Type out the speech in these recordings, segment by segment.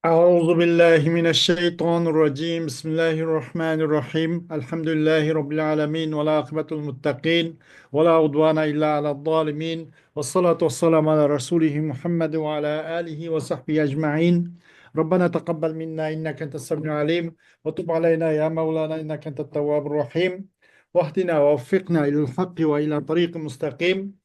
أعوذ بالله من الشيطان الرجيم بسم الله الرحمن الرحيم الحمد لله رب العالمين والعاقبة المتقين ولا عدوان إلا على الظالمين والصلاة والسلام على رسوله محمد وعلى آله وصحبه أجمعين. ربنا تقبل منا إنك أنت السميع العليم وتب علينا يا مولانا إنك أنت التواب الرحيم واهدنا ووفقنا إلى الحق وإلى طريق مستقيم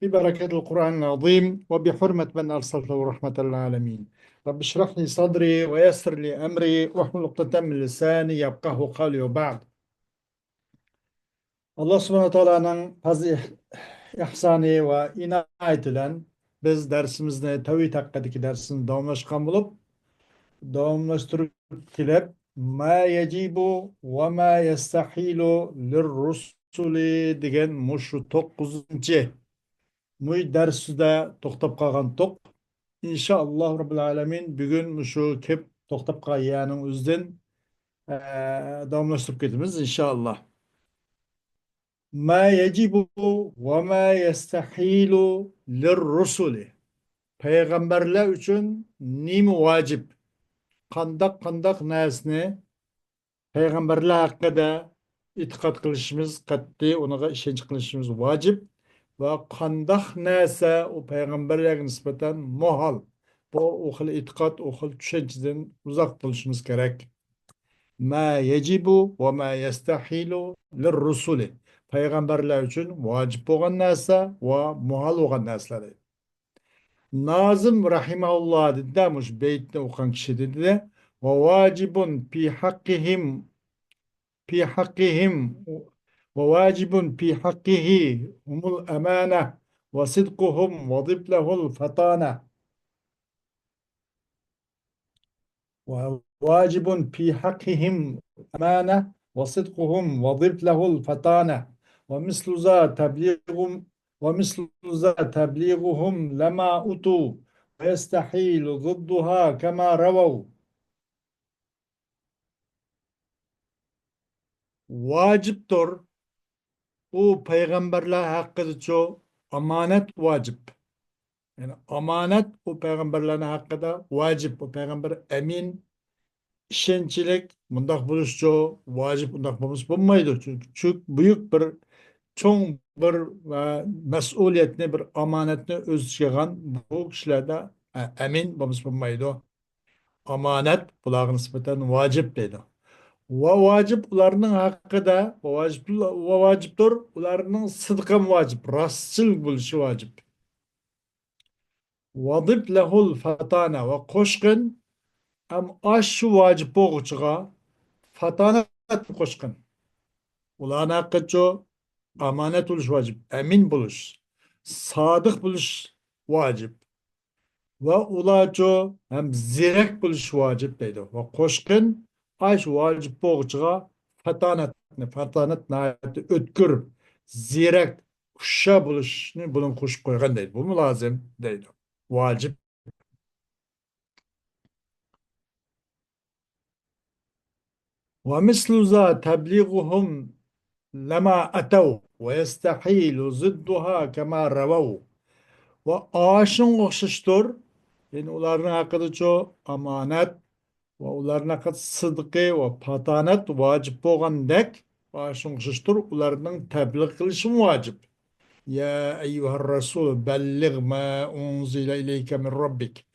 ببركة القرآن العظيم وبحرمة من أرسلته رحمة للعالمين. رب اشرح لي صدري ويسر لي أمري واحلل عقدة من لساني يفقهوا قولي وبعد. Allah subhanahu wa ta'ala'nın fazl ihsanı ve inayet ile biz dersimizde tevhid hakkındaki dersini davamlaştırıp kilep ma yecibu ve ma yestahilu lirrusuli degen muşu 9. Muy derside toktap kalgan tok. İnşallah Rabbil Alemin bugün şu kep toktap kalganın üzden davamlaştırıp gidimiz inşallah. Ma yecibu ve ma yestahilu lirrusuli. Peygamberler için nimi vacip? Kandak nesne peygamberler hakkında itikat kılışımız kat'i onaga işenç kılışımız vacip ve kandak nese o peygamberlerine nispeten muhal. Bu o xil itikat o xil düşünceden uzak buluşumuz gerek. Ma yecibu ve ma yestahilu lirrusuli. Peygamberler için vacip olan nese ve muhal olan nesleri. Nazım rahimahullah dedi demiş beytini okan kişi dedi de ve vacibun fi hakkihim ve vacibun fi hakkihi humul emane ve sidkuhum ve ziblehul fetane ve vacibun fi hakkihim emane ve sidkuhum ve ziblehul fetane ve mislu za tebliğum ve mislu za tebliğuhum lema utu ve yestahilu zidduha kema revav. Vaciptir. Bu peygamberler hakkında çok amanet vacip. Yani amanet bu peygamberlerin hakkında vacip. Bu peygamber emin, işençilik, bundak buluş çok vacip, bundak buluş bulmaydı. Çünkü çok büyük bir, çoğun bir mesuliyetini, bir amanetini öz içeren bu kişilerde emin buluş bulmaydı. Amanet bunlara nispeten vacip dedi. Ve vacip ularının hakkında ve vaciptir ularının sıdkın vacip, rastçıl buluşu vacip. Vadip lehul fatana ve koşkın am aşşu vacip boğuçuğa fatana koşkın. Ularının hakkıca amanet buluş vacip, emin buluş, sadık buluş vacip. Ve ulaco hem zirek buluş vacip deydi. Ve koşkun aş vacip boğuçuğa fatanet nayeti ötkür, zirek, kuşa buluşunu bunun kuş koygan deydi. Bu mu lazım deydi. Vacip. Ve mislu za tebliğuhum lema atev ve yestahilu zidduha kema revav. Ve aşın okşuştur. Yani onların hakkında çok amanet ve ularning haqqı sıdqı ve patanet vacip bolgandek aşın okşuştur. Ularning tebliğ kılışı vacip. Ya eyyuhar Resul bellig ma unzile ileyke min rabbik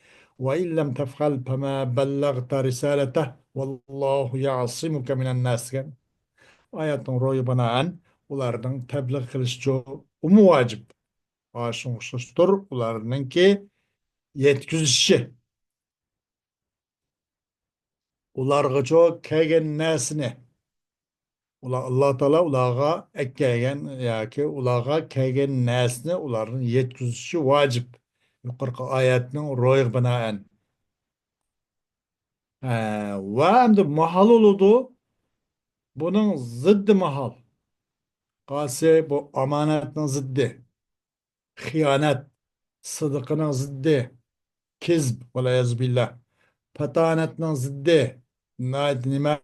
ve in lem tef'al fema bellagta risaleteh vallahu ya'simuke minen nas. Ayatın royu banaen ularning tebliğ kılışı umu vacip. Aşın okşuştur. Ularning ki yetkizişi. Ularga çok kelgen nesini. Allah Teala ulağa ekkeyen yaki ulağa kelgen nesini uların yetkizişi vacip. Yukarı ayetinin royu binaen. Ve hem de mahal oludu. Bunun zıddı mahal. Kase bu amanetin zıddı. Hıyanet. Sıdıkının zıddı. Kizb. Velayazbillah. Patanetinin zıddı. Nime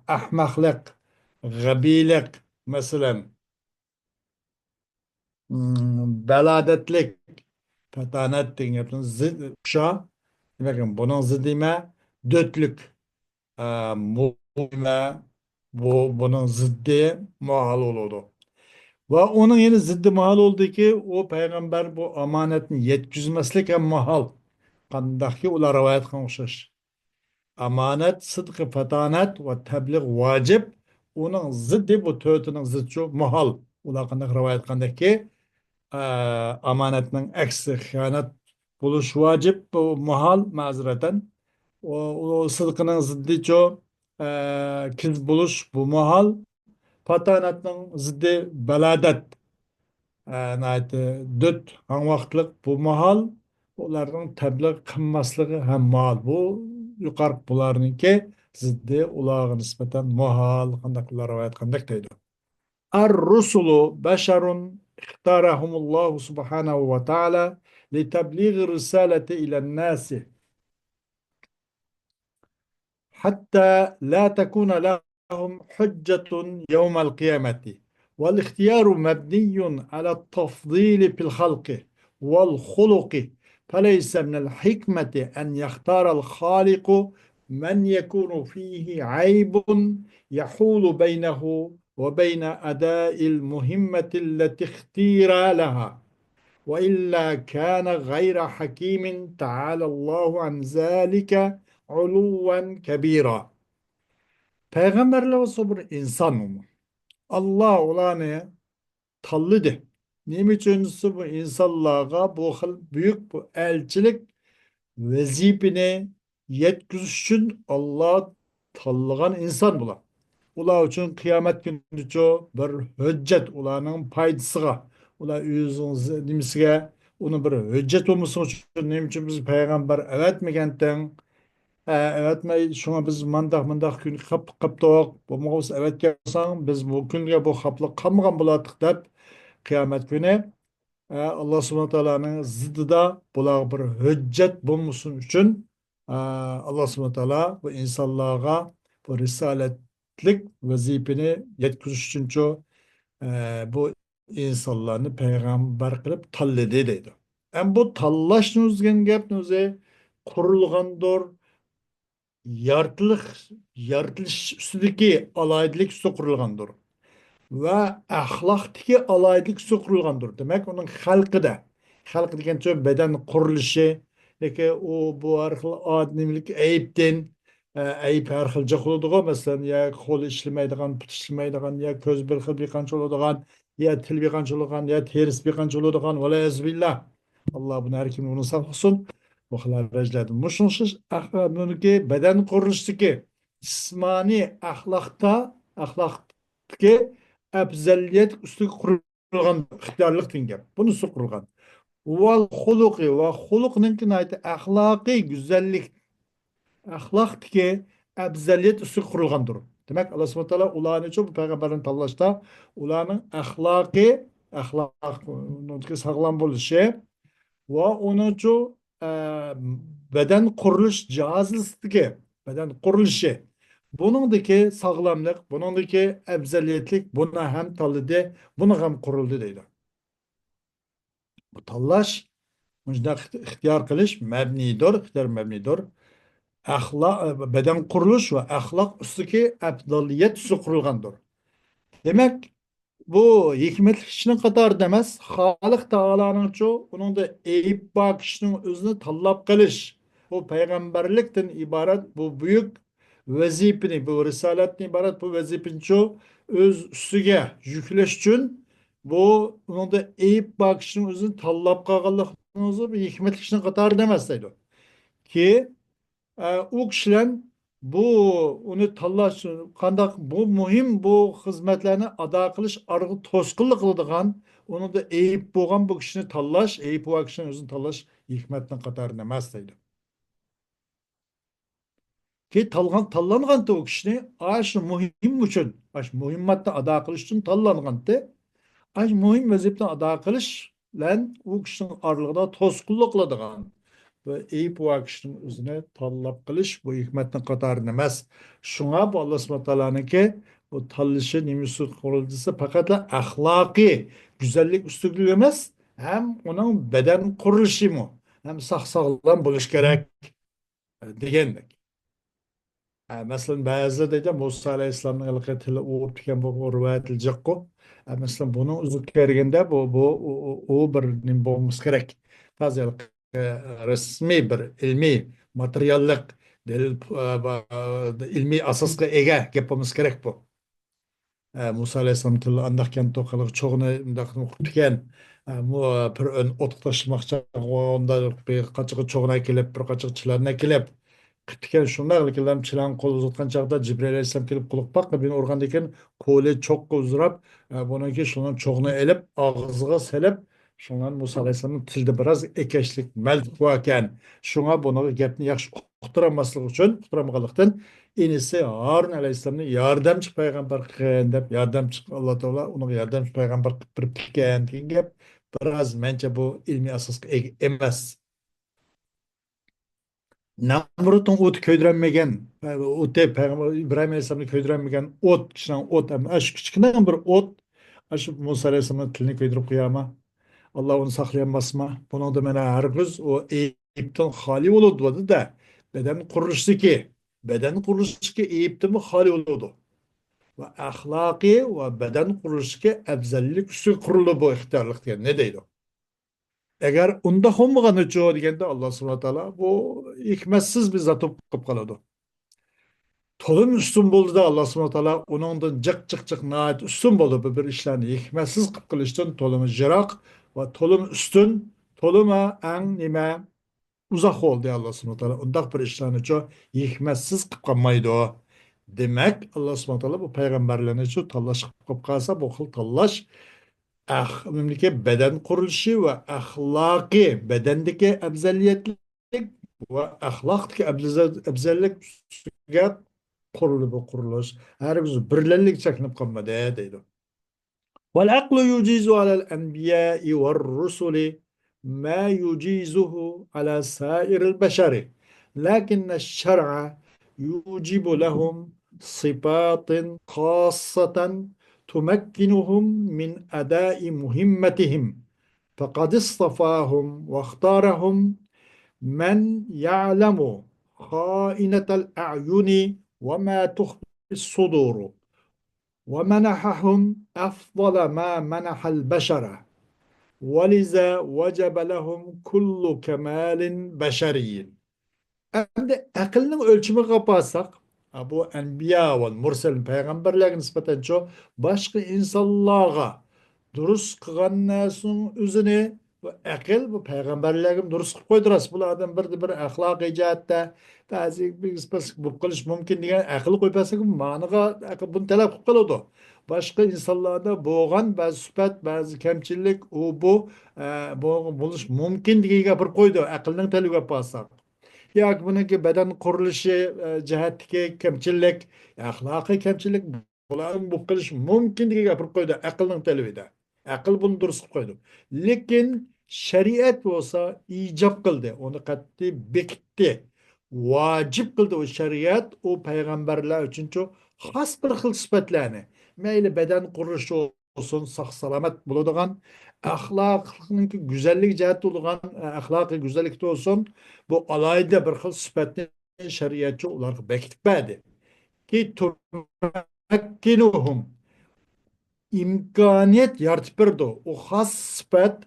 ahmaklık, gabilik mesela, beladetlik, Fetanet degan gapning kuşa. Demek bunun zıddime dötlük. Muhime bunun ziddi muhal oldu. Ve onun yine ziddi muhal oldu ki o peygamber bu amanetini yetkizmeslik hem muhal. Kandaki ular rivayet kılmışız. Amanet, sıdkı, fetanet ve tebliğ vacip. Onun ziddi bu tötünün ziddi şu muhal. Ular kandak rivayet kandaki amanetinin eksi hıyanet buluş vacip bu muhal mazereten. O sıdkının ziddi şu kiz buluş bu muhal. Fetanetinin ziddi beladet. Döt han vaqtlık bu muhal. Ularning tebliğ kılmaslığı hem muhal. Bu yukarı bularınki ziddi ulağı nispeten muhal. Kandaklar rivayet kandak deydi. الرسل بشر اختارهم الله سبحانه وتعالى لتبليغ الرسالة إلى الناس حتى لا تكون لهم حجة يوم القيامة. والاختيار مبني على التفضيل في الخلق والخلق، فليس من الحكمة أن يختار الخالق من يكون فيه عيب يحول بينه وبين أداء المهمة التي اختير لها، وإلا كان غير حكيم تعالى الله عن ذلك علوا كبيرا. Peygamberler olsa bir insan mı? Allah olanı tallıdı. Niçin bu insanlığa bu büyük bu elçilik vazifini yetkiziş için Allah tanıgan insan bula. Ular için kıyamet günü ço bir hüccet ularning paydasıga, ular özünüz nimisiga onu bir hüccet olması için nima için biz payg'ambar evetmegenden evetmey şuna biz mındaq gün qaptoq bu mavuz evetgan biz bu kunga bu xaplık qamgan buladık deb kıyamet günü Allah subhanahu teala'nın zıddida bular bir hüccet bulmusun için Allah subhanahu teala bu insanlığa bu risaletlik vazifini yetkiziş için bu insanlarını peygamber kılıp talladı deydi. Bu tallaş nuzgen gap nuze kurulgandır, yaratılış üstündeki alaydilik üstü kurulgandır. Ve ahlakdaki alaylık su kurulgandır. Demek onun halkı da. Halkı degen söz beden kuruluşu. Peki o bu arkalı ademlik eyipten eyip her xilce kılıdığı mesela ya kol işlemeydiğen, put işlemeydiğen, ya köz bir xil bir kança oladigan, ya til bir kança oladigan, ya teris bir kança oladigan. Ve la ezbillah. Allah bunu her kim onu sağlasın. Bu xillar rejlerdim. Muşunsiz bununki beden kuruluştaki cismani ahlakdaki afzaliyat ustiga qurilgan ixtiyorlik degan gap. Bunisi qurilgan. Val xuluqi va xuluqninki axloqiy go'zallik, axloqdagi afzaliyat ustiga qurilgandir. Demak, Alloh subhanahu va taolo ularni bu payg'ambarni tanlashda ularning axloqi sog'lom bo'lishi va uning beden qurilish jihoziga beden qurilishi buningdeki sağlamlık, buningdeki ebzaliyetlik buna hem tanladı, buna hem kuruldu deydi. Bu tanlash, bunda ixtiyor qilish mabnidir, ixtiyor mabnidir. Beden qurilish va axloq ustiki afzaliyet usti qurilgandir. Demek bu hikmet kişinin kadar demez. Halik Teala'nın çoğu onun da eyip bak kişinin özünü tallap kılış. Bu peygamberlikten ibaret bu büyük vazifini, bu risaletten ibaret bu vazifini çoğu öz üstüge yükleş için bu onun da eyip bak kişinin özünü tallap kalırlık bir hikmet kişinin kadar demez deydi. Ki u kishilar bu uni tanlash qandaq bu muhim bu xizmatlarni ado qilish arqi to'sqinlik qiladigan uni da eyib bo'lgan bu kishini tanlash eyib bo'lgan kishini o'zini tanlash hikmatning qatorida emas deydi. Ki tanlangan o kishini shu muhim uchun muhimmatni ado qilish uchun tanlangan muhim vazifani ado qilish bilan u kishining orlig'ida to'sqinlik qiladigan ve eyip o kişinin üzerine tallap kılış bu hikmetin katarı demez. Şuna bu Allah subhanahu teala'nın ki bu tallışı nimisi kuruldusu fakat ahlaki güzellik üstünlüğü emez. hem onun beden kuruluşu mu hem sağlam buluş gerek degendek. Mesela bazı deydi Musa Aleyhisselam'ın ilgi tili uğup diken bu rivayet edilecek. Mesela bunu uzun kergende o bir nim bolmuş gerek. Fazla resmi bir ilmi materyallik delil ilmi asasga ega gapimiz gerek bu. Musa Aleyhisselam tili andaqken toqalık çoğunu indaq uqtken mu bir ön otuq taşımakça onda bir qaçığı çoğuna kelip bir qaçığı çılarına kelip qitken şundaq kelem çılan qol uzatkan çağda Cibril Aleyhisselam kelip quluq baq ben organ deken kole çok uzurap bununki şunun çoğunu elip ağzıga selip şundan Musa Aleyhisselam'ın tilde biraz ekeşlik meldik vaken şuna bunu gapni yaxşı uqtıramaslık üçün uqtıramagalıktan İnisi Harun Aleyhisselam'ın yardımcı peygamber kılın dep yardımcı Allah Teala onun yardımcı peygamber kılıp diken degan gap biraz bence bu ilmi asas emas. Namrut'un ot köydürenmegen, ot de peygamber İbrahim Aleyhisselam'ın köydürenmegen ot kişiden ot ama aş küçükten bir ot aş Musa Aleyhisselam'ın tilini köydürüp kıyama. Allah onu saklayamaz mı? Bunun da mena herkes o Eyüp'ten hali olurdu da beden kuruluşu ki Eyüp'ten mi hali olurdu. Ve ahlaki ve beden kuruluşu ki ebzellik üstü kurulu bu ihtiyarlık diye ne deydi? Eğer onda olmagan uçuyor degende Allah subhanahu teala bu hikmetsiz bir zat kılıp kaladı. Tolun üstün buldu da Allah subhanahu teala onundan cık naat üstün buldu bu bir işlerini hikmetsiz kılıp kılıştın tolumu jırak ve tolum üstün toluma en nime uzak oldu Allah subhanahu teala. Ondak bir işlerini çok hikmetsiz kılıp kalmaydı o. Demek Allah subhanahu teala bu peygamberlerini çok tallaş kılıp kalsa bu kıl tallaş memleket beden kuruluşu ve ahlaki bedendeki ebzelliyetlik ve ahlaktaki ebzellik üstüge kurulu bu kuruluş. Her bir birlenlik çekinip kalmadı deydi. والعقل يجيز على الأنبياء والرسل ما يجيزه على سائر البشر لكن الشرع يوجب لهم صفات خاصة تمكنهم من أداء مهمتهم فقد اصطفاهم واختارهم من يعلم خائنة الأعين وما تخفي الصدور ومنحهم أفضل ما منح البشر ولذا وجب لهم كل كمال بشري. Endi aqlning ölçümü kaparsak, bu enbiya ve murselin peygamberlerine nispeten çok başka insanlığa durust kılgan nasun üzerine bu akıl bu peygamberlerin durust kılıp koyduras. Bulardan bir ahlak icatta bazı bir bu kılış mümkün diye akıl koypasak manıga akıl bunu talep kılıp kaladı. Başka insanlarda boğan bazı süpet, bazı kemçilik, bu buluş mümkün diye yapıp koydu. Akılның talep yaparsak. Ya bununki beden kuruluşu cihetteki kemçilik, ahlaki kemçilik buların bu kılış mümkün diye yapıp koydu akılın televide. Akıl bunu durust koydu. Lekin şeriat olsa icap kıldı. Onu katli bekti. Vacip kıldı o şeriat o peygamberler için çok has bir kıl sıfatlarını. Meyli beden kuruluşu olsun, sağ salamet bulunduğun, ahlakının güzellik ciheti olan ahlakı güzellikte olsun, bu alayda bir xil sifatni şeriatçı ularga bekitmedi. Ki tumakkinuhum imkoniyat yaratib berdi. O xas sifat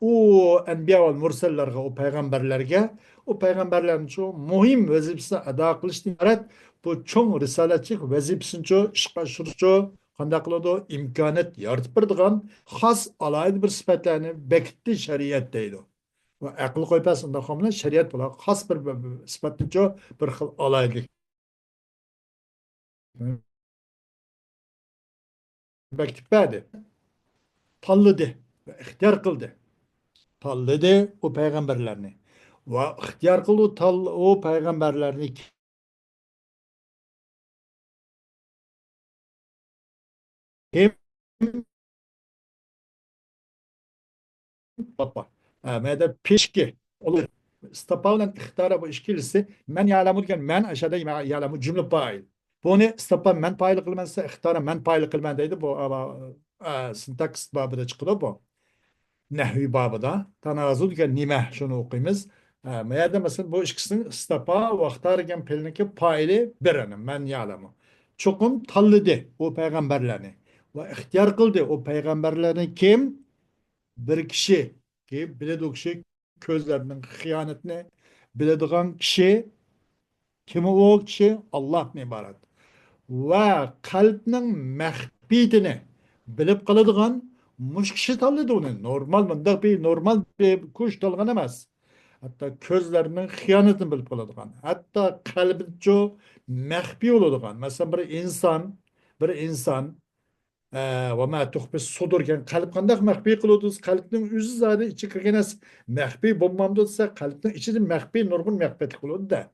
o enbiya ve mursellerge, o peygamberlerge, o peygamberlerin çoğu muhim vazifesini ada kılıştan ibaret bu çoğun risaletçik vazifesini çoğu işe aşırıcı qanday qiladi imkoniyat yaratib berdigan xas alayda bir sifatlarni bekitdi şeriat deydi. Ve akıl koypasan da hamle şeriat bula has bir sıfatlıca bir xil alaylık bektik badi. Tanladı ve ihtiyar kıldı. Tanladı o peygamberlerini. Ve ihtiyar kıldı o peygamberlerini kim baba. Mede pişki olur. Stapavlen ihtara bu işkilisi men ya'lamu diken men aşağıda ya'lamu cümle fail. Bunu stapa men paylı kılmansa ihtara men paylı kılman deydi bu ama sintaks babında çıkıyor bu. Nehvi babıda. Tanazul degan nima şunu okuymiz. Bu yerda masalan bu ikkisinin istapa vaqtargan pelniki payli birini men ya'lamu. Çokum tanlidi o peygamberlerini. Ve ihtiyar kıldı o peygamberlerini kim? Bir kişi ki biledi o kişi közlerinin hıyanetini bilediğin kişi kim o kişi? Allah ibaret. Ve kalbinin mehbidini bilip kaladigan muş kişi tanıdı onu. Normal bir kuş talgan emas. Hatta közlerinin hıyanetini bilip kaladigan. Hatta kalbi çok mehbi oladigan. Mesela bir insan ve ma tuhbis sudurken kalp kandak mehbi kılıyoruz. Kalbinin yüzü zade içi kırgınız. Mehbi bulmamda ise kalbinin içi de mehbi nurgun mehbetlik kılıyordu da.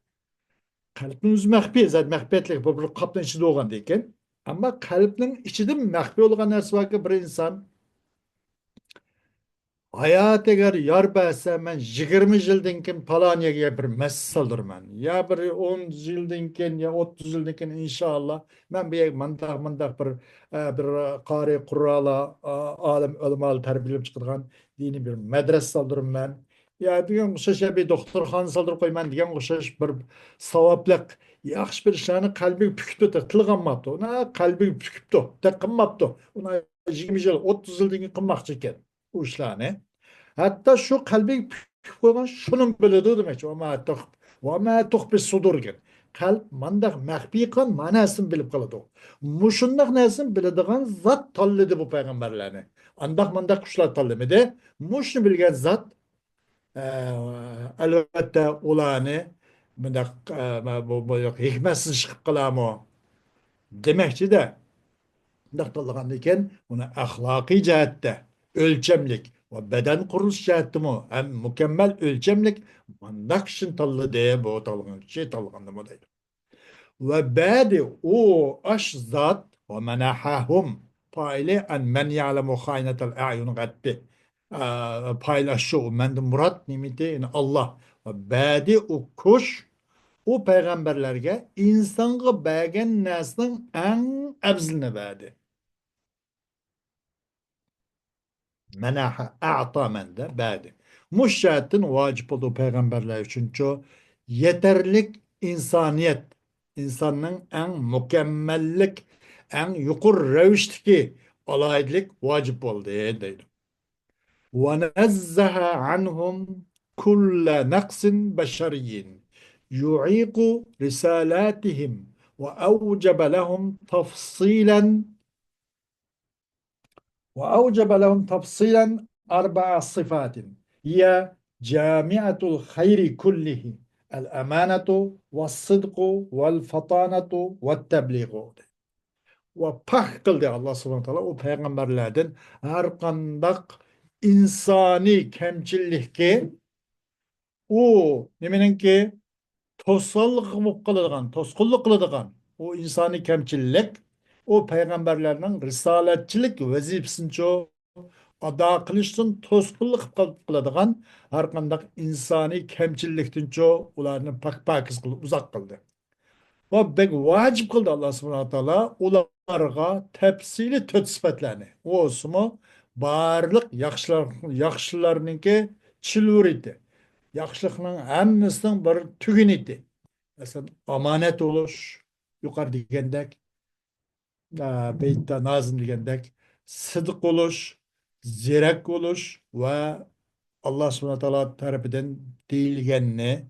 Kalbinin yüzü mehbi zaten mehbetlik bu bir kaptan içinde olgan deyken. Ama kalbinin içi de mehbi olan nersi var ki bir insan hayat eğer yar berse ben 20 yıldan keyin palaniyaga bir messaldirman. Ya bir 10 yıldan keyin ya 30 yıldan keyin inşallah ben bir mındaq bir qari qurala alim ulamalı terbiyelep çıkırgan dini bir medrese saldırman. Ya degan o'xshash bir doktorxona soldirib qo'yman degan o'xshash bir savoblik yaxshi bir ishlarni qalbiga pukibdi tilg'anmabdi uni qalbiga pukibdi qilmabdi uni 20 yil 30 yildan keyin qilmoqchi ekan u ishlarni. Hatta şu kalbi koygan şunun biledi demek. Ve ma tuhbis sudurgen. Kalp mandak mehbi kan manasını bilip kaladı. Muşundak nesin bilediğin zat tallidi bu peygamberlerini. Andak mandak kuşlar tallimidi. Muşunu bilgen zat elbette olanı mandak bu hikmetsiz çıkıp kalamı demekçi de Daqtalagan eken uni ahlaki cihette ölçemlik ve beden kuruluş cihette mu hem mükemmel ölçemlik mandak için tallı diye bu talgan şey talgandı mı deydi. Ve badi o aş zat ve menahahum faili en men ya'lemu khaynetel a'yun gaddi paylaşıyor. Mende murat nimeti Allah ve badi o kuş o peygamberlerge insanga bergen nesnin en ebzilini verdi. Menaha a'ta mende badi. Muşşahatin vacip olduğu peygamberler için çoğu yeterlik insaniyet insanın en mükemmellik en yukur revişteki alayetlik vacip oldu deydi. Ve nezzeha anhum kulle naksin beşeriyin yu'iku risalatihim ve evcebe lehum tafsilen وأوجب لهم تفصيلا 4 صفات هي جامعة الخير كله الأمانة والصدق والفطانة والتبليغ. Ve kıldı Allah subhanahu teala o peygamberlerden her kandak insani kemçillikki o nemenenki tosallık kılıp kıladigan, tosqulluq kıladigan o insani kemçillik o peygamberlerinin risaletçilik vazifasini ado qilishdan to'sqinlik qiladigan har qanday insoniy kamchilikdan ularni pakiz qilib uzoq qildi va bek vojib qildi alloh subhanahu taolo ularga tafsili 4 sifatlarni o'simi barliq yaxshilarniki chilvur edi yaxshilikning hammasining bir tuguni edi masalan omonat bo'lish yuqori degandek beytda nazım degandek sıdık oluş, zirek oluş ve Allah subhanahu teala tarafından deyilgenini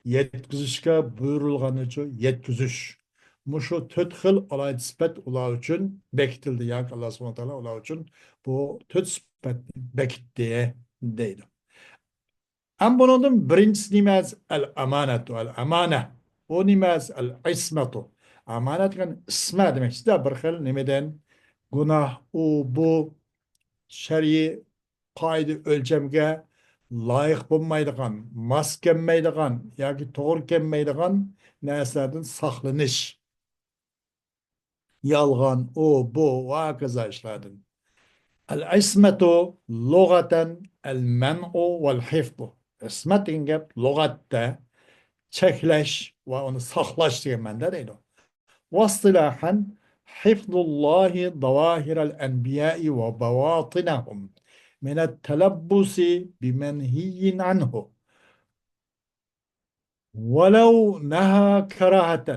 yetkizishga buyurilganicha yetkizиш. Muşu 4 xil alayda sifat ular uchun bekitildi. Yani Allah subhanahu teala ular uchun bu 4 sifat bekitdi deydi. Am bunun birincisi nimaz el-amanatu, el-amana. O nimaz el-ismatu. Amanet kan isma demek işte bir xil nimeden günah o bu şer'i kaydı ölçemge layık bulmaydigan, mas kelmeydigan yoki to'g'ri kelmaydigan narsalardan saqlanish. Yolg'on, o bu va hokazo ishlardan. Al-ismatu lug'atan al-man'u wal-hifdu. Ismat degan gap lug'atda cheklash va uni saqlash degan ma'noda deydi. واصطلاحا حفظ الله ظواهر الأنبياء وبواطنهم من التلبس بمنهي عنه ولو نهى كراهة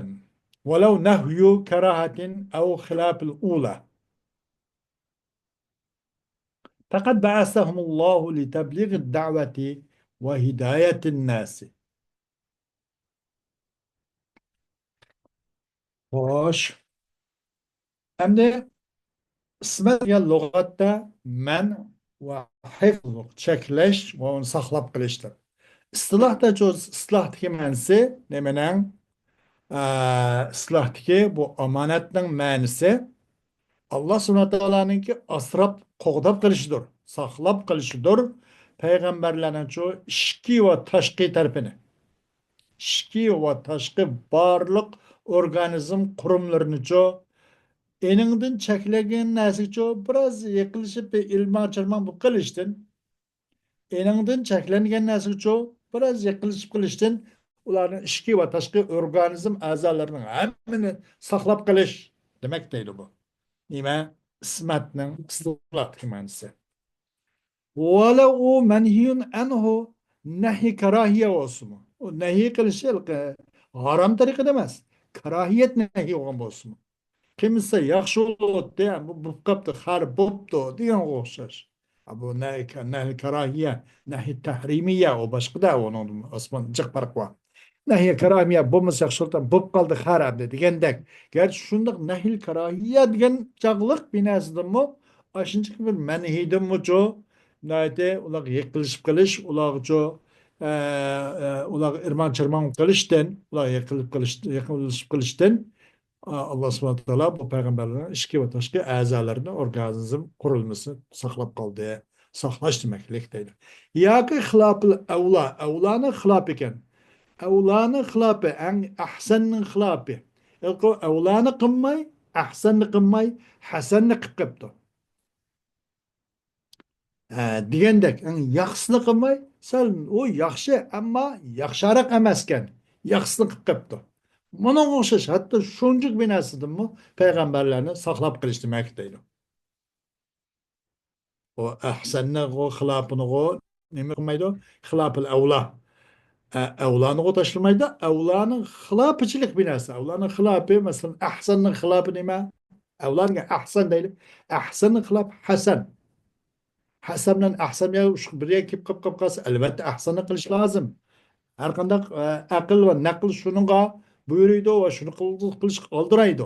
ولو نهي كراهة أو خلاف الأولى فقد بعثهم الله لتبليغ الدعوة وهداية الناس. خوش. Hem İsmet lügatta men ve hifz çekleş ve onu saklap kılıştır. İstilahda çoğu istilahtaki mensi ne menen istilahtaki bu amanetnin menisi Allah subhanahu teala'nın ki asrap qoğdap kılışıdır. Saklap kılışıdır. Peygamberlerin çoğu işki ve taşkı tarafını. İşki ve taşkı barlık organizm kurumlarını çoğu eningdin cheklagan narsaga biroz yiqilishib ilmi ochirmon bo'lib qilishdan eningdin cheklangan narsaga biroz yiqilishib qilishdan ularni ichki va tashqi organizm a'zolarining hammani saqlab qilish demak deydi bu nima ismatning istiloh ma'nosi valla u manhiyun anhu nahiy karahiya bo'lsin u nahiy qilishi harom tariqada emas karohiyat nahiy bo'lgan bo'lsin kimse yaxshi bo'ldi bu qapti har bo'pti deganga o'xshash bu nahi karohiya nahi tahrimiya u boshqada uni osmon jiq farq bor nahi karohiya bo'lmasa yaxshi bo'ldi bo'p qoldi harab degandek garchi shundoq nahi karohiya degan chog'liq binosidimi shunchaki bir manhiydanmichu ular yiqilishib qilish ularga ular irmon chirmon qilishdan ular yiqilishib qilishdan Allah subhanahu wa ta'ala bu peygamberlerin içki ve taşkı azalarını organizm kurulması saklap kaldı. Saklaş demeklikteydi. Ya ki hılapıl evla, evlanın hılap iken, evlanın hılapı, en ahseninin hılapı. Elko evlanı kımmay, ahsenini kımmay, hasenini kıkkıptı. Degandek, en yaxsını kımmay, sen o yaxşı ama yaxşarak emasken, yaxsını kıkkıptı. Bunun o'xshash hatto shunjuk binosidimi payg'ambarlarni saqlab qilish demak deydi. O ahsanni o xilofini o nima qilmaydi? Xilofil avla. Avlani o tashlamaydi. Avlani xilofichilik binosi. Avlani xilofi masalan ahsanni xilofi nima? Avlanga ahsan deydi. Ahsanni xilof hasan. Hasan bilan ahsan shu birga kelib qolib qolsa albatta ahsanni qilish lozim. Har qanday aql va naql shunga buyuruydi va shuni qilish oldiraydi.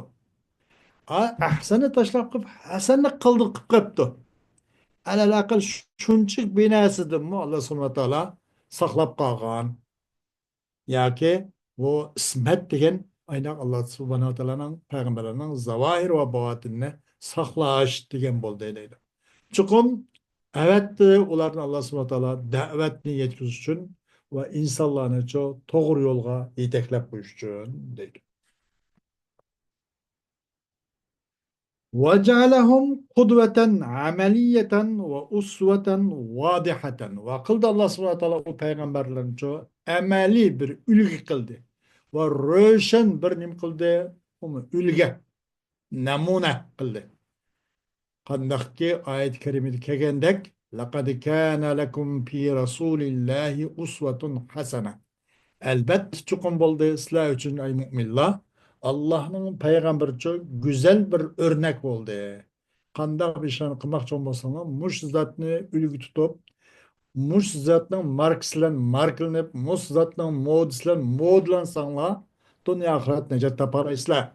Ahsani tashlab qilib hasanni qildi qilib qo'yibdi. Alal aql shunchalik binosidimi Alloh subhanahu va taolo saqlab qolgan yoki bu ismat degan aynan Alloh subhanahu va taoloning payg'ambarlarining zavohir va botinni saqlash degan bo'ldi deydi. Chuqur albatta ularni Alloh subhanahu va taolo da'vatni yetkazish uchun va insonlarni to'g'ri yo'lga yetaklab qo'yish uchun deydi. وجعلهم قدوة عملية وأسوة واضحة وقلد الله سبحانه وتعالى o peygamberlerin çoğu ameli bir ülge kıldı ve röşen bir nim kıldı onu ülge namune kıldı. Kandaki ayet-i kerimede kegendek لَقَدْ كَانَ لَكُمْ فِي رَسُولِ اللّٰهِ اُسْوَةٌ حَسَنَةٌ elbette çukum buldu sizler için ey müminler. Allah'ın peygamberi çok güzel bir örnek oldu. Kandak bir şey kılmak olmasına muş zatını ülgü tutup muş zatının marksilen marklanıp muş zatının modisilen modlansanlar dünya ahiret necat tapar islah.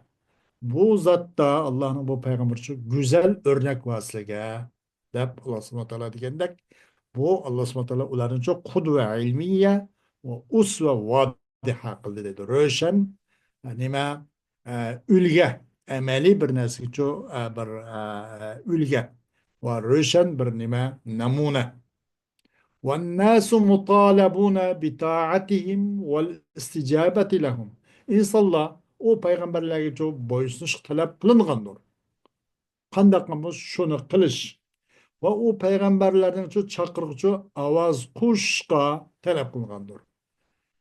Bu zatta Allah'ın bu peygamberi çok güzel örnek vasılega. Dep Allah subhanahu teala degandek bu Allah subhanahu teala ularni çok kudve ilmiye ve usve vadiha kıldı dedi. Röşen nima ülge emeli bir narsa çok bir ülge ve röşen bir nima namune. والناس مطالبون بطاعتهم والاستجابة لهم. İnsanlar o peygamberlerge çok boysunluş talep kılıngandır. Kandakımız şunu kılış. Ve o peygamberlerden çok çakırıcı avaz kuşka talep kılıngandır.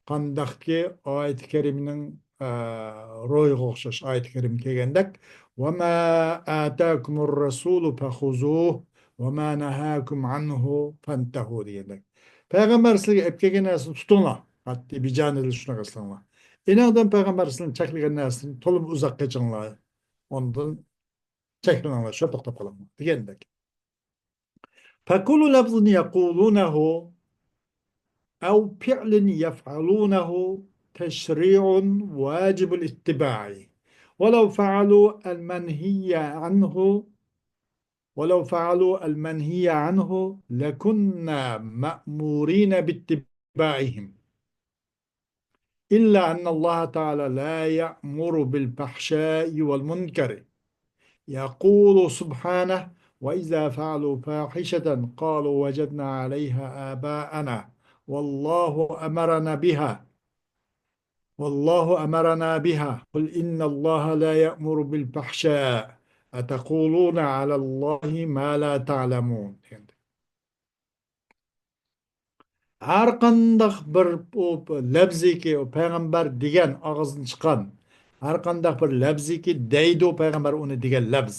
Kandaki ayet-i keriminin royga okşaş ayet-i kerim kelgendek وَمَا آتَاكُمُ الرَّسُولُ فَخُذُوهُ وَمَا نَهَاكُمْ عَنْهُ فَانْتَهُ degende. Peygamber sizlerge epkegen näsini tutuňlar. Hatda bijan edil şuna kılsaňlar. Eneňden peygamber sizlerge çekilgen näsini tolup uzak geçiňlar. Ondan çekilňler, şo toktap kalanlar degendek. فَكُلُّ لَفْظٍ يَقُولُونَهُ أو فعل يفعلونه تشريع واجب الاتباع ولو فعلوا المنهي عنه ولو فعلوا المنهي عنه لكنا مأمورين باتباعهم إلا أن الله تعالى لا يأمر بالفحشاء والمنكر يقول سبحانه وإذا فعلوا فاحشة قالوا وجدنا عليها آباءنا والله أمرنا بها والله أمرنا بها قل إن الله لا يأمر بالفحشاء أتقولون على الله ما لا تعلمون. Har qandaq bir labziki o payg'ambar degan og'izdan chiqqan har qandaq bir labziki deydi o payg'ambar uni degan labz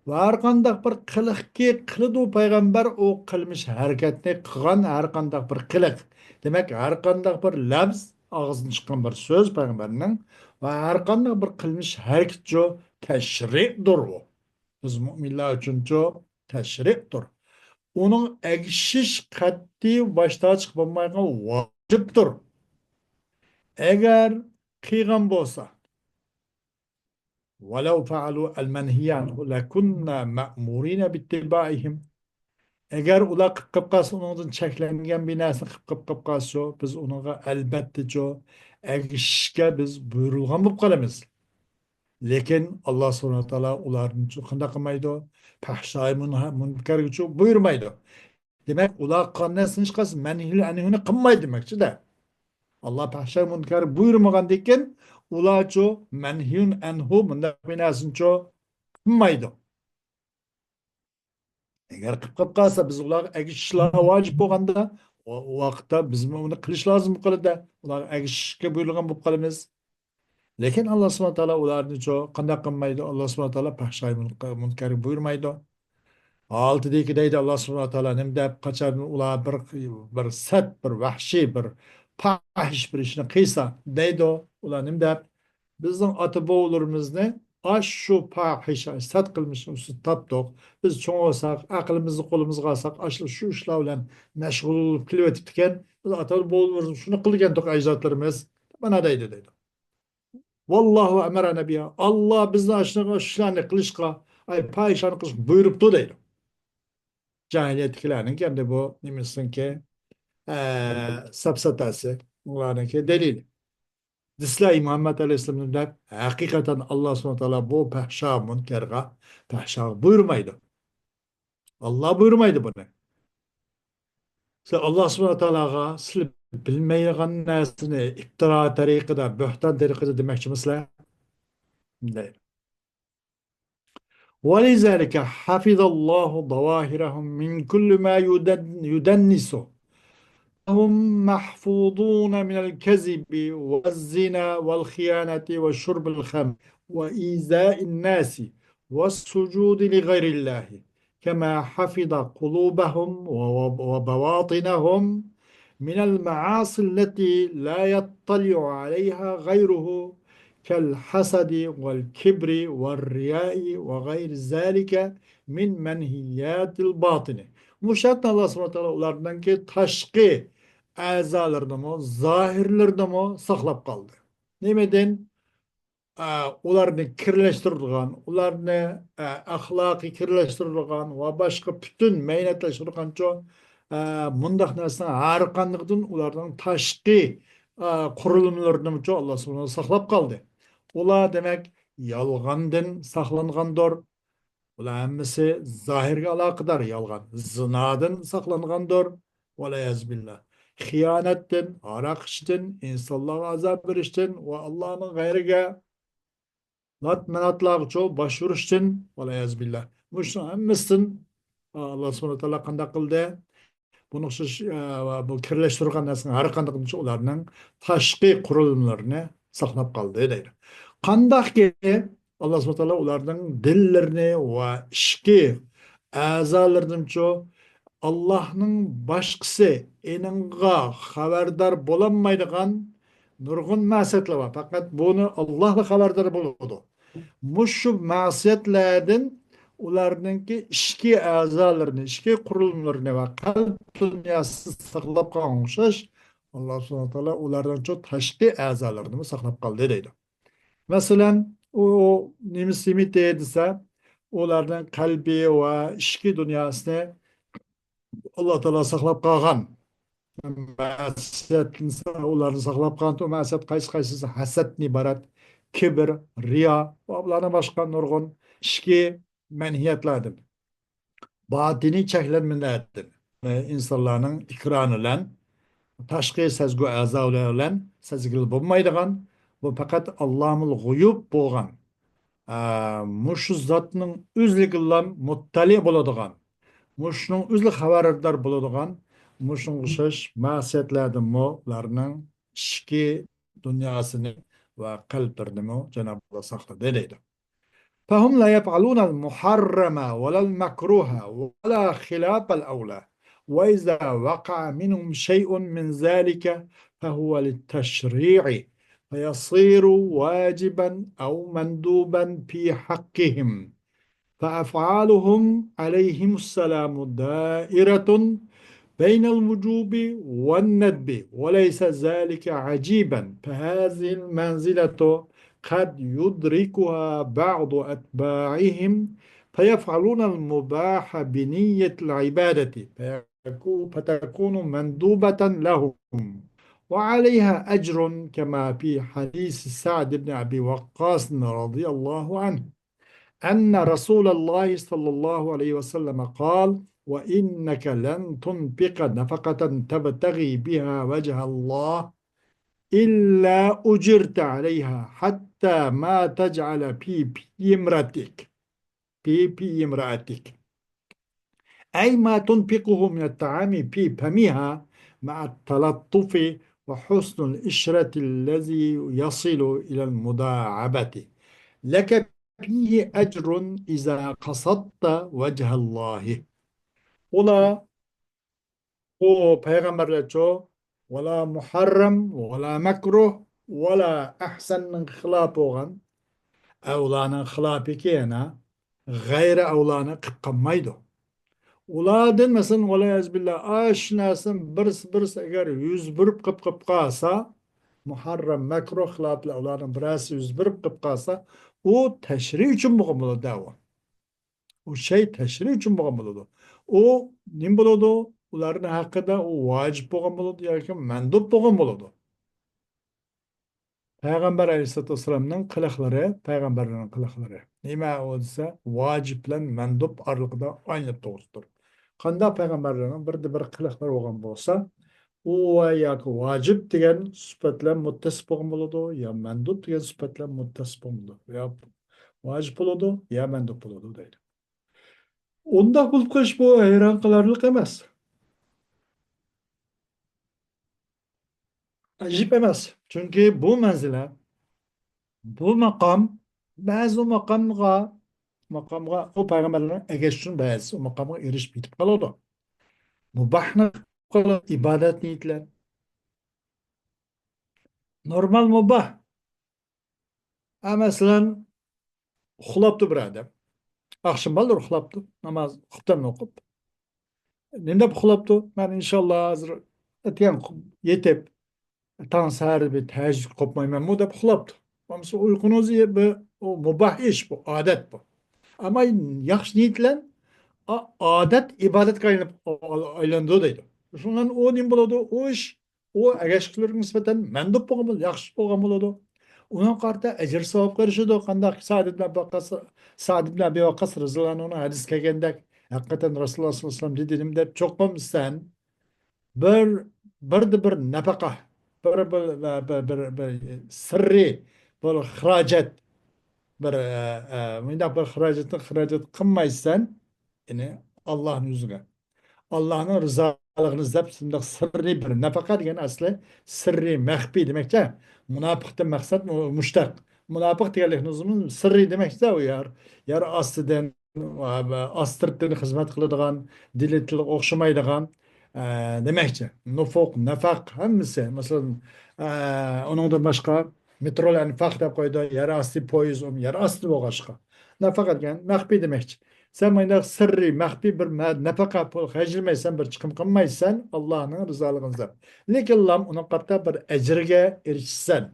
va har qandaq bir qiliqki qiladi o payg'ambar o qilmish harakatni qilgan har qandaq bir qiliq demak har qandaq bir labz og'izdan chiqqan bir so'z payg'ambarning va har qandaq bir qilmish harakatcho tashri'dir u biz mo'minlar uchuncho tashri'dir. Onun egişiş qat'iy boshdan chiqib bo'lmaydigan vojibdir. Agar qilgan bo'lsa, walau fa'alu al-manhiy anhu lakunna ma'murina bittibaihim. Agar ular qilib qolsa, uningdan cheklangan bir narsani qilib qolsa, biz uningga albatta egishishga biz buyurilgan bo'lib qolamiz. Lekin Alloh subhanahu va taolo ularni qanday qilmaydi? Fahshoy munkarga buyurmaydi. Demek ular qandaysın hech qaysi manhiyul anhuni qilmaydi demakchi-da. Alloh fahsha munkar buyurmagandan ularcho manhiyun anhu bunda bir narsacho qilmaydi. Agar qilib qolsa biz ularga agishishlar vojib bo'lganda o vaqtda biz uni qilish lozim bo'ladi. Ular agishishga buyurilgan bo'lib qolamiz. Lekin Alloh subhanahu va taolo ularni qanday qilmaydi? Alloh subhanahu va taolo fahsha munkar buyurmaydi. Altıdaki deydi Allah subhanahu wa ta'ala nem dep kaçar ula bir set bir vahşi bir fahiş bir işini kıysa deydi o ula nem dep bizden atı boğulurumuzni aş şu fahişe set kılmışımızı tapdık biz çoğu olsak aklımızı kolumuzga alsak aşlı şu işler bilen meşgul olup kılıvetipken biz atı boğuluruz şunu kılgendik ecdatlarımız bana deydi. Vallahu emerene biya Allah bizden aşlı işlerini kılışka ay fahişanı kılışka buyuruptu deydi. Cahiliyetkilerinin kendi bu demişsin ki sapsatası onlarınki delil. Disla Muhammed Aleyhisselam'ın da hakikaten Allah subhanahu teala bu fahşa münkerga fahşa buyurmaydı. Allah buyurmaydı bunu. Allah subhanahu teala'ga silip bilmeyen nesini iftira tariqida, böhtan tariqida demekçi mesela değil. ولذلك حفظ الله ظواهرهم من كل ما يدنسه هم محفوظون من الكذب والزنا والخيانة وشرب الخمر وإيذاء الناس والسجود لغير الله كما حفظ قلوبهم وبواطنهم من المعاصي التي لا يطلع عليها غيره كالحسد والكبر والرياء وغير ذلك من منهيات الباطن. Muşatna Allah subhanahu teala ulardan ki taşkı azalarını mı, zahirlerini mi saklap kaldı. Nemeden? Ularını kirleştirilgan, ularını ahlaki kirleştirilgan ve başka bütün meynetleştirilgan çok mundaq narsadan harıkanlıqdan ulardan taşkı kurulumlarını çok Allah subhanahu saklap kaldı. Ular demek yalgandın saklangandır. Ular hemmisi zahirge alakadar yalgan. Zinadan saklangandır. Velayazbillah. Hiyanettin, arak içtin, insanlığa azap veriştin ve Allah'ın gayrige menatlağı çoğu başvuruştin. Velayazbillah. Muşsun hemmisin Allah subhanahu teala kanda kıldı. Bunu bu kirleştirilgan narsanın har qanday ularning tashqi qurilmalarini saqlab qoldi deydi. Qandaqki Allah subhanahu taolo ularning dillarini va ishki a'zolarningcho Allohning boshqasi eningga xabardor bo'lolmaydigan nurg'un ma'siyatlar bor. Faqat buni Alloh xabardor bo'ladi. Mushu ma'siyatlardan ularninki ishki a'zolarini, ishki qurilmalarini va qalb dunyosini saqlab qolgan o'xshash Alloh subhanahu va taolo ulardan çok tashqi a'zolarini saqlab qoldi deydi. Masalan, o nemisi desa, ularning qalbi va ishki dunyosini Alloh taolo saqlab qolgan. Ma'siyat ularni saqlab qolgan, o ma'siyat qaysi hasaddan iborat, kibr, riyo va ulardan boshqa nurg'un ishki manhiyatlardir. Batiniy cheklanmalardir. İnsanlarning ikroni bilan, tashqi sezgu a'zolar bilan sezgili bo'lmaydigan, bu faqat Allohul g'uyub bo'lgan, mushu zotning o'zligi bilan muttali bo'ladigan, mushuning o'zli xabardor bo'ladigan, mushunga o'xshash ma'siyatlardanmi ularning ishki dunyosini va qalblarini Janob Alloh saqladi deydi. فهم لا يفعلون المحرم ولا المكروه ولا خلاف الأولى وإذا وقع منهم شيء من ذلك فهو للتشريع فيصير واجبا أو مندوبا في حقهم فأفعالهم عليهم السلام دائرة بين الوجوب والندب وليس ذلك عجيبا فهذه المنزلة قد يدركها بعض أتباعهم فيفعلون المباح بنية العبادة فتكون مندوبة لهم وعليها أجر كما في حديث سعد بن أبي وقاص رضي الله عنه أن رسول الله صلى الله عليه وسلم قال وإنك لن تنفق نفقة تبتغي بها وجه الله إلا أجرت عليها حتى ما تجعل في امرأتك في امرأتك أي ما تنفقه من الطعام في فمها مع التلطف وحسن الإشرة الذي يصل إلى المداعبة لك فيه أجر إذا قصدت وجه الله. Ola o peygamberlerço wala muharram wala makruh wala ahsanning xilaf bo'lgan avlaning xilofi kena g'ayri avlani qilib qolmaydi. Ulardan masalan wala yazbillah ashnasin bir agar yuz burib qilib qolsa muharram makruh xilofli avlarning birasi yuz burib qilib qolsa u tashri uchun bo'lgan bo'ladi da'vo. O şey teşri için bo'lgan bo'ladi. O nim bo'ladi? Ularning haqida u vojib bo'lgan bo'ladi yoki mandub bo'lgan bo'ladi. Payg'ambar alayhisolatu vasallamning qiliqlari, payg'ambarlarning qiliqlari. Nima u desa, vojib bilan mandub oralig'ida aynib to'g'ridir. Qanday payg'ambarlarning bir qiliqlari bo'lgan bo'lsa, u yoki vojib degan sifat bilan muttasif bo'lgan bo'ladi, yo mandub degan sifat bilan muttasif bo'lgan bo'ladi. Yo vojib bo'ladi, yo mandub bo'ladi deydi. Unda bo'lib qolish bu hayron qilarlik emas. Ajib emas. Chunki bu manzila, bu maqom, ba'zi maqomga o payg'ambarlar erishishun ba'zi o maqomga erishib yetib qoladi. Mubahni qilib ibodat niyatlar. Normal mubah. Masalan, uxlabdi bir odam. Akşam baldır uxlabdi, namoz xuftamni o'qib. Nenda uxlabdi? Men inshaalloh hozir atgan yetib tong sari bir tahajjud qopmaymanmi deb uxlabdi. Bo'lmasa uyquni o'zi bu mubah ish, bu odat bu. Ammo yaxshi niyat bilan odat ibodatga aylandi deydi. Shundan o nim bo'ladi? O ish o agashqilarga nisbatan mandub bo'lgan bo'ladi, yaxshi bo'lgan bo'ladi. Ona qarta ajr savob qarishadi. Qanday Sa'd ibn Abi Waqqas radhiyallohu anhu hadis kelgandek haqiqatan Rasululloh sollallohu alayhi vasallam dedim deb cho'qim sen bir nafaqa bir sirri bir xarajat bir xarajat qilmaysan, ya'ni Allohning yuziga Allah'ın rızaligini izlab shunday sirri bir nafaqa degan asli sirri maxfiy demakcha. Munofiqdan maqsad mushtaq. Munofiq deganlikni o'zimiz sirri demakcha u yer ostidan astırtını hizmet kılıdığan, dili tili okşamaydıgan demekçi. Nufuk, nefak hemmisi. Mesela onun da başka metrol enfak da koydu. Yer astı poyuz, yer astı boğaçka. Nefak etken, mehbi demekçi. Sen bana sırrı, mehbi bir nefaka pul hecilmeysen, bir çıkım kılmaysan Allah'ın rızalığınızda. Lekin lam onun katta bir ecirge erişsen,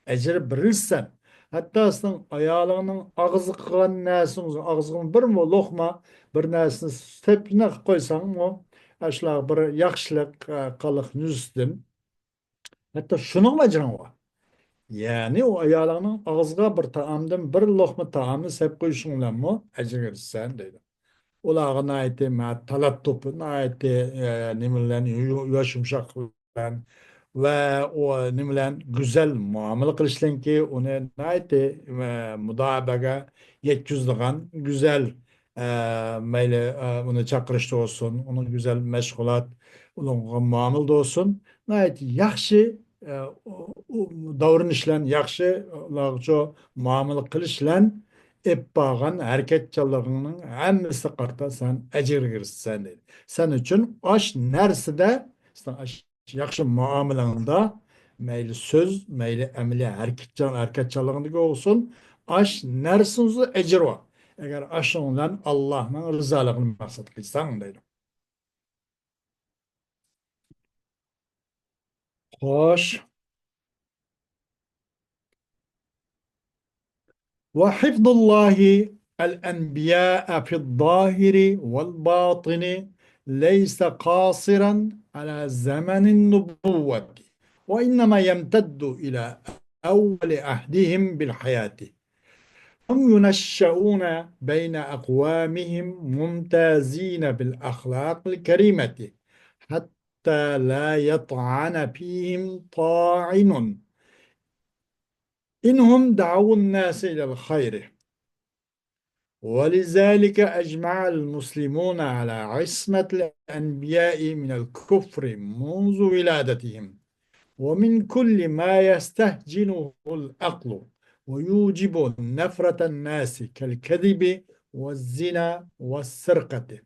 ecir birilsen, hatta sizin ayağının ağzı kılan näsiniz, ağzının bir mi lokma bir näsini sepine koysan o aşağı bir yaxşılık kalık yüzdün. Hatta şunun bacırın o. Yani o ayağının ağzına bir taamdan bir lokma taamı sep koyuşun bilen mi? Ecir sen deydi. Ulağına ayti, talat topuna ayti, nimeler, yuvaş yumuşak bilen ve o nimeler güzel muamele kılışlan ki onu ayti mudabaga yetküzlüğün güzel meyle onu çakırışta olsun, onun güzel meşgulat, onun muamele de olsun. Ayti yaxşı davranışlan, yaxşı ularca muamele kılışlan ep bağın hareketçiliğinin hemmisi qarta sen ecir girsen deydi. Sen için aş nerside sen aş yaxşı muamelanda meyli söz, meyli emeli hareketçiliğinde olsun aş nersinizde ecir var. Eğer aşınla Allah'ın rızalığını maksat kılsan deydi. Hoş. وحفظ الله الأنبياء في الظاهر والباطن ليس قاصرا على زمن النبوة وإنما يمتد إلى أول عهدهم بالحياة. هم ينشؤون بين أقوامهم ممتازين بالأخلاق الكريمة حتى لا يطعن فيهم طاعن إنهم دعوا الناس إلى الخير. ولذلك أجمع المسلمون على عصمة الأنبياء من الكفر منذ ولادتهم ومن كل ما يستهجنه العقل ويوجب نفرة الناس كالكذب والزنا والسرقة.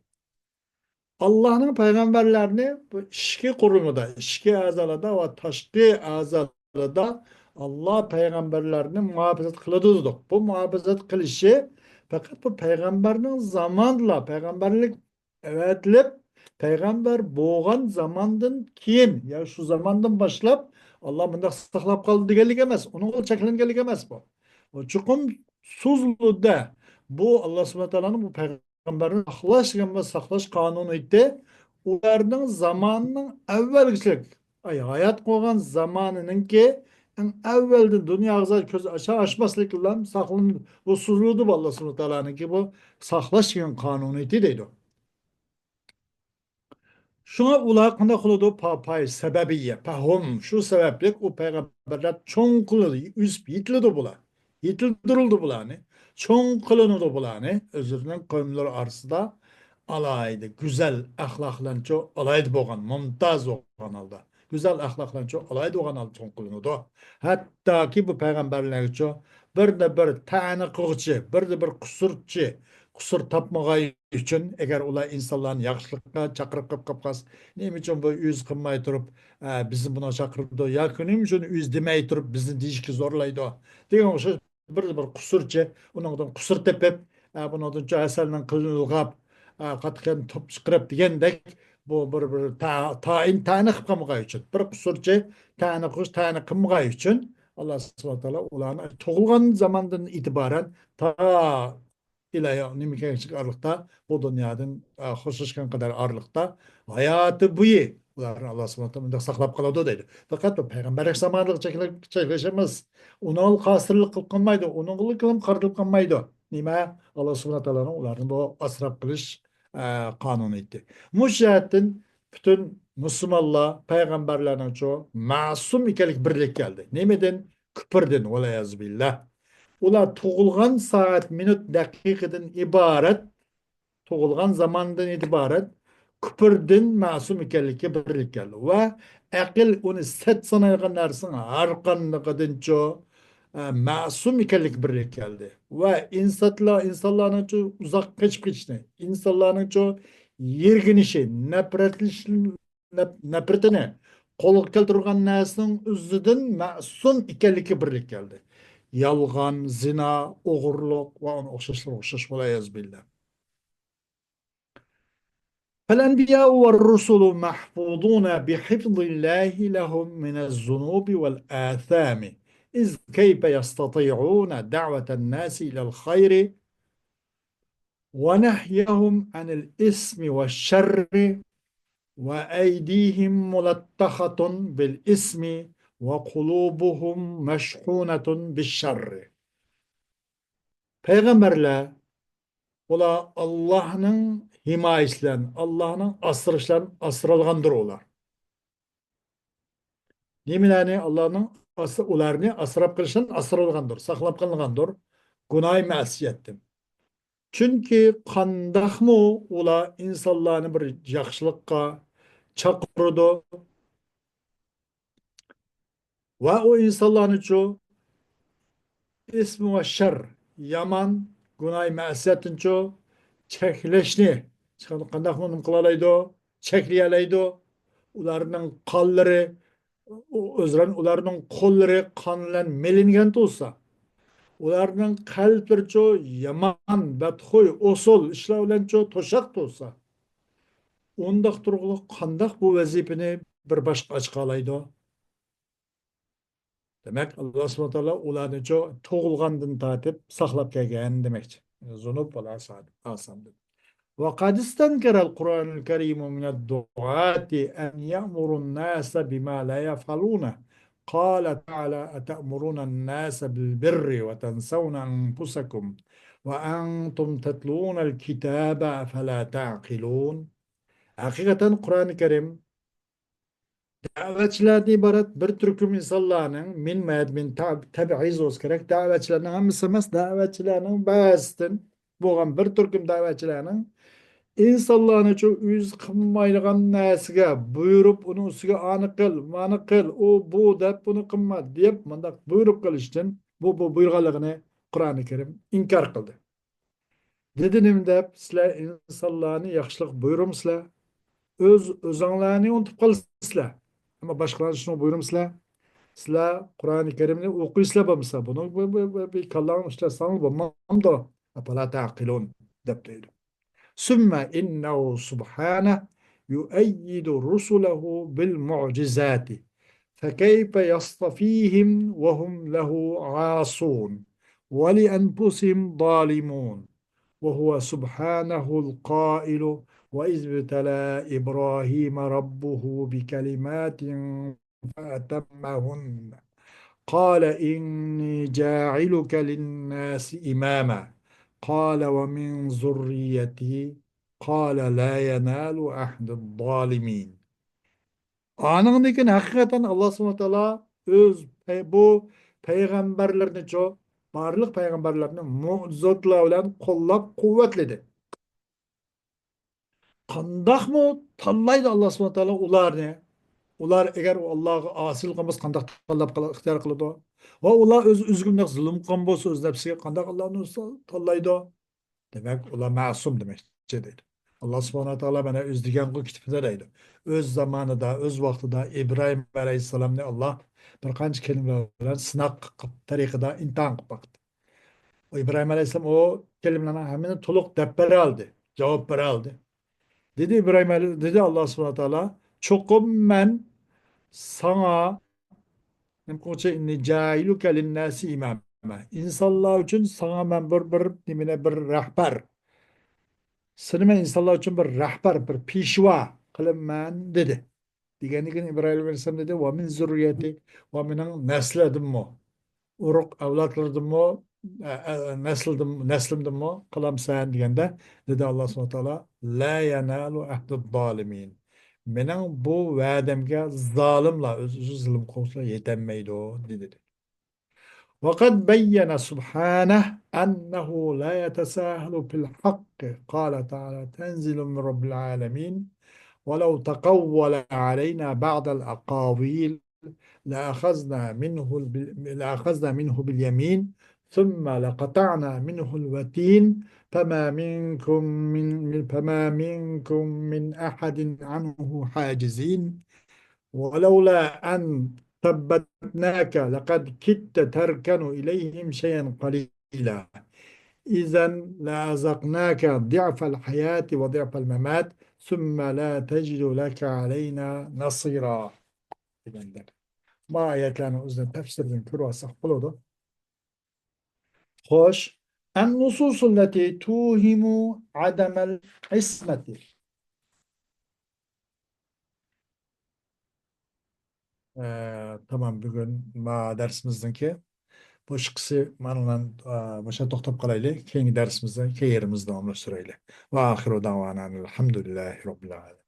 Allah'ın peygamberlerini bu işki kurumunda, işki azalada ve taşki azalada Allah peygamberlerini muhafaza kılıdık. Bu muhafaza kılışı fakat bu peygamberinin zamanla peygamberlik evetlip peygamber boğan zamandan keyin ya şu zamandan başlap Allah bunda saklap kaldı degelik emez. Onun ol çekilengelik emez bu. O çukum suzlu da bu Allah subhanahu teala'nın bu peygamberin saklaş ve saklaş kanunu ite ularning zamanının evvelgilik ay hayat koygan zamanının ki en evvelden dünya ağzı köz aşağı açmaslık lan saklan bu suzluğu Allah subhanahu teala'nın ki bu saklaşgan kanunu ite deydi. Şuna ular hakkında kılıdı papay sebebiye pahum şu sebeplik o peygamberler çoğun kılıdı üst yitildi bula yitildirildi bulanı çoğun kılınıdı bulanı özüründen kavimler arasında alaydı güzel ahlaklanço alaydı boğan mumtaz olgan alda güzel ahlaklanço alaydı boğan alda çoğun kılınıdı hatta ki bu peygamberler ço bir de bir tane kılçı bir de bir kusurçı kusur tapmagay üçün eğer ular insanların yaxşılıkka çakırıp kapkas neyim için bu yüz kılmay durup bizim buna çakırdı ya neyim için yüz demey durup bizni dişki zorlaydı diyen o şey bir kusurçı ondan kusur tepip bundan eserden kılınılgap katken top çıkarıp degendek bu bir tayin tane kılmagay üçün bir kusurçı tane kuş tane kılmagay üçün Allah subhanahu wa ta'ala ularını doğulgan zamandan itibaren ta İlahi nimike arlıkta bu dünyanın hoşlaşkan kadar arlıkta hayatı buyu ular Allah subhanahu wa saklap kaladı dedi. Fakat bu peygamberlik zamanlık çekilişimiz onun kasırlık kılınmaydı. Onun kılım kardılık kılmaydı. Nime Allah subhanahu wa ta'ala uların bu asrap kılış kanunu etti. Müşahittin bütün Müslümanlar peygamberlerine çoğu masum ikelik birlik geldi. Nemeden? Küpürdün. Velayazbillah. Ular tug'ilgan soat, minut, daqiqadan iborat, tug'ilgan zamondan iborat kuprdan ma'sum ekanligiga birlik keldi va aql uni set sanaydigan narsani har qanaqadancho masum ekanlik birlik keldi. Va insonlarning uzoq qochib ketishni, insonlarning yerginishi, nafratini qo'lga keltirgan narsaning o'zidan ma'sum ekanligi birlik keldi. Yolg'on, zina, o'g'irlik va uni o'xshash bo'layaz billah. فالأنبياء والرسل محفوظون بحفظ الله لهم من الذنوب والآثام إذ كيف يستطيعون دعوة الناس إلى الخير ونهيهم عن الإثم والشر وأيديهم ملطخة بالإثم وقلوبهم مشحونة بالشر. Peygamberler ola Allah'ın himayesinden, Allah'ın asrışlan asralgandır olar. Немеләне Allah'ın ularını asrap kılışın asralgandır, saklap kılgandır. Günah мәсiyettim. Çünkü kandakmı ola insanlarını bir yaxşılıkka çakırdı ve o insanların çoğu ismi ve şer, yaman, günah мәsiyetin çoğu çekleşni, kandakmı kılalaydı, çekleyelaydı. Ularının kalları, ularının kolları kanla melingen olsa, ularning qalblari yomon, badxo'y, o'sul ishlar bilan to'shaq bo'lsa, undaq turg'iliq qandaq bu vazifani bir boshqa ochqalaydi. Demak, Alloh subhanahu va taolo ularni tug'ilgandan tortib saqlab kelgan demakchi. Zunub bo'lar oson. وقد استنكر القرآن الكريم من الدعاة أن يأمروا الناس بما لا يفعلونه. قال تعالى: أتأمرون الناس بالبر وتنسون أنفسكم وأنتم تتلون الكتاب فلا تعقلون. حقيقة القرآن الكريم davetçilerden ibaret bir türküm insanların min tabiiz olsa gerek. Davetçilerin hamısı emas, davetçilerin bazısından bo'lgan bir türküm davetçilerin İnsanlarını çok yüz kılmaylıgan nesiga buyurup onun üstüge anı kıl, manı kıl, o bu dep bunu kılma deyip mandak buyurup kılıştın bu buyurgalıgını Kur'an-ı Kerim inkar kıldı. Dedinim dep sizler insanlarını yaxşılık buyurumsizler, özanlarını unutup kalısızlar. Ama başkalarını şunu buyurumsizler, sizler Kur'an-ı Kerim'ni okuyusizler bakmışlar. Bunu bir kallarını işte sanıl bulmam da apala ta'kilun dep deydim. ثم إنه سبحانه يؤيد رسله بالمعجزات فكيف يصطفيهم وهم له عاصون ولأنفسهم ظالمون وهو سبحانه القائل وإذ ابتلى إبراهيم ربه بكلمات فأتمهن قال إني جاعلك للناس إماما قال ومن ذريتي قال لا ينال أحد الظالمين. Anındaki hakikaten Allah subhanahu teala bu peygamberlerini barlık peygamberlerini mucizatlar bilen kollap kuvvetledi. Kandak mı tallaydı Allah subhanahu teala ularını? Ular eğer Allah'a asil kılmaz kandak tallap ihtiyar kılıdı. Ve ular öz üzgünlük zulüm kan bolsa öz nefsiga kandak Allah'ını tallaydı. Demek ular masum demek değil. Allah subhanahu teala bana öz digen bu kitapta deydi. Öz zamanında, öz vaktida İbrahim aleyhisselam'ı Allah bir kanç kelimeler bilen sınak tarikida imtihan kılıp baktı. O İbrahim aleyhisselam o kelimelerin hemini toluk deppere aldı. Cevap beri aldı. Dedi dedi Allah subhanahu teala çokum men sana inni cailuke linnâsi imame. İnsanlar için sana ben bir rehber. Seni men insanlar için bir rehber, bir pişva kılınman dedi. Diğerine İbrahim Aleyhisselam dedi ve min zürriyeti ve minin nesledim mu? Uruk evlatlardım mı? Neslimdim mi? Kılam sen diyende dedi Allah subhanahu teala la yenalu ahdud zalimin. Menin bu vədemge zalimla, özü zulüm konusunda yetenmeydi o dedi. وقد بين سبحانه أنه لا يتساهل في الحق قال تعالى تنزل من رب العالمين ولو تقول علينا بعض الأقاويل لأخذنا منه باليمين ثم لقطعنا منه الوتين فما منكم من أحد عنه حاجزين ولولا أن ثبتناك لقد كدت تركن إليهم شيئا قليلا إذا لأذقناك ضعف الحياة وضعف الممات ثم لا تجد لك علينا نصيرا. ما ayetlerini özden tefsirini kırarsak olur. Hoş. En-nususul leti tuhimu ademel ismeti. Tamam bugün ma dersimizdenki boş kısı manılan başa toktop kalaylı. Kendi dersimizde, keyerimizde onu süreyle. Ve ahiru davana elhamdülillahi rabbil alemin.